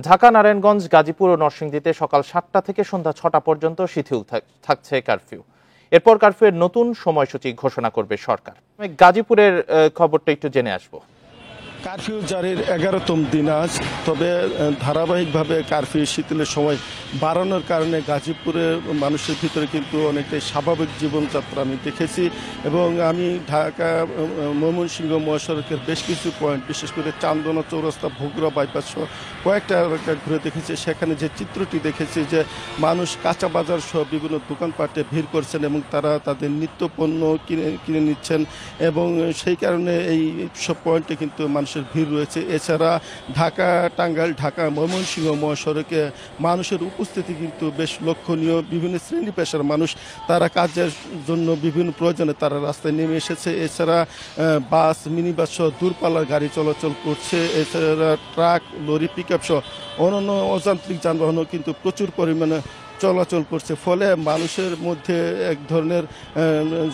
ঢাকা, নারায়ণগঞ্জ, গাজীপুর ও নরসিংদীতে সকাল ৭টা থেকে সন্ধ্যা ৬টা পর্যন্ত শিথিল থাকছে কারফিউ। এরপর কারফিউয়ের নতুন সময়সূচি ঘোষণা করবে সরকার। গাজীপুরের খবরটা একটু জেনে আসবো। কারফিউ জারির 11তম দিন আজ। তবে ধারাবাহিকভাবে কারফিউ শিথিলের সময় বাড়ানোর কারণে গাজীপুরের মানুষের ভিতরে কিন্তু অনেকটাই স্বাভাবিক জীবনযাত্রা আমি দেখেছি। এবং আমি ঢাকা ময়মনসিংহ মহাসড়কের বেশ কিছু পয়েন্ট, বিশেষ করে চান্দনা চৌরাস্তা, ভোগড়া বাইপাস সহ কয়েকটা এলাকা ঘুরে দেখেছি। সেখানে যে চিত্রটি দেখেছি যে মানুষ কাঁচা বাজার সহ বিভিন্ন দোকানপাটে ভিড় করছেন এবং তারা তাদের নিত্য পণ্য কিনে নিচ্ছেন এবং সেই কারণে এই সব পয়েন্টে কিন্তু মানুষের ভিড় রয়েছে। এছাড়া ঢাকা টাঙ্গাইল, ঢাকা ময়মনসিংহ মহাসড়কে মানুষের উপস্থিতি কিন্তু বেশ লক্ষণীয়। বিভিন্ন শ্রেণী পেশার মানুষ তারা কাজের জন্য বিভিন্ন প্রয়োজনে তারা রাস্তায় নেমে এসেছে। এছাড়া বাস, মিনি বাস সহ দূরপাল্লার গাড়ি চলাচল করছে। এছাড়া ট্রাক, লরি, পিকআপ সহ অন্যান্য অযান্ত্রিক যানবাহনও কিন্তু প্রচুর পরিমাণে চলাচল করছে। ফলে মানুষের মধ্যে এক ধরনের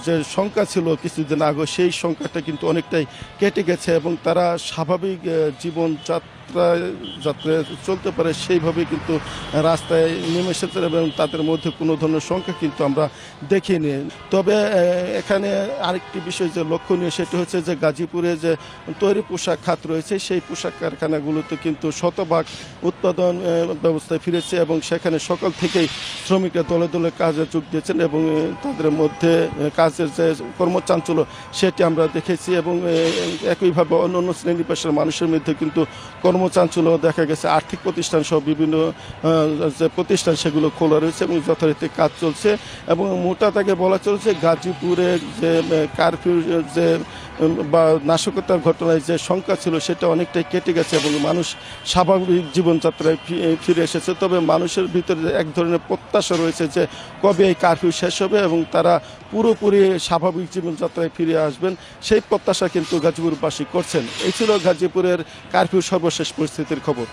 যে শঙ্কা ছিল কিছুদিন আগে, সেই শঙ্কাটা কিন্তু অনেকটাই কেটে গেছে এবং তারা স্বাভাবিক জীবনযাত্রায় চলতে পারে সেইভাবে কিন্তু রাস্তায় নেমে এসেছে এবং তাদের মধ্যে কোনো ধরনের শঙ্কা কিন্তু আমরা দেখিনি। তবে এখানে আরেকটি বিষয় যে লক্ষণীয়, সেটি হচ্ছে যে গাজীপুরে যে তৈরি পোশাক খাত রয়েছে, সেই পোশাক কারখানাগুলোতে কিন্তু শতভাগ উৎপাদন ব্যবস্থায় ফিরেছে এবং সেখানে সকাল থেকেই শ্রমিকরা দলে দলে কাজে যোগ দিয়েছেন এবং তাদের মধ্যে কাজের যে কর্মচাঞ্চল্য সেটি আমরা দেখেছি। এবং একইভাবে অন্যান্য শ্রেণী পেশার মানুষের মধ্যে কিন্তু কর্মচাঞ্চল্য দেখা গেছে। আর্থিক প্রতিষ্ঠান সহ বিভিন্ন যে প্রতিষ্ঠান সেগুলো খোলা রয়েছে এবং যথারীতি কাজ চলছে। এবং মোটা দাগে বলা চলছে গাজীপুরে যে কারফিউ যে বা নাশকতার ঘটনায় যে শঙ্কা ছিল সেটা অনেকটাই কেটে গেছে এবং মানুষ স্বাভাবিক জীবনযাত্রায় ফিরে এসেছে। তবে মানুষের ভিতরে এক ধরনের প্রত্যাশা রয়েছে যে কবে এই কারফিউ শেষ হবে এবং তারা পুরোপুরি স্বাভাবিক জীবনযাত্রায় ফিরে আসবেন, সেই প্রত্যাশা কিন্তু গাজীপুরবাসী করছেন। এই ছিল গাজীপুরের কারফিউ সর্বশেষ পরিস্থিতির খবর।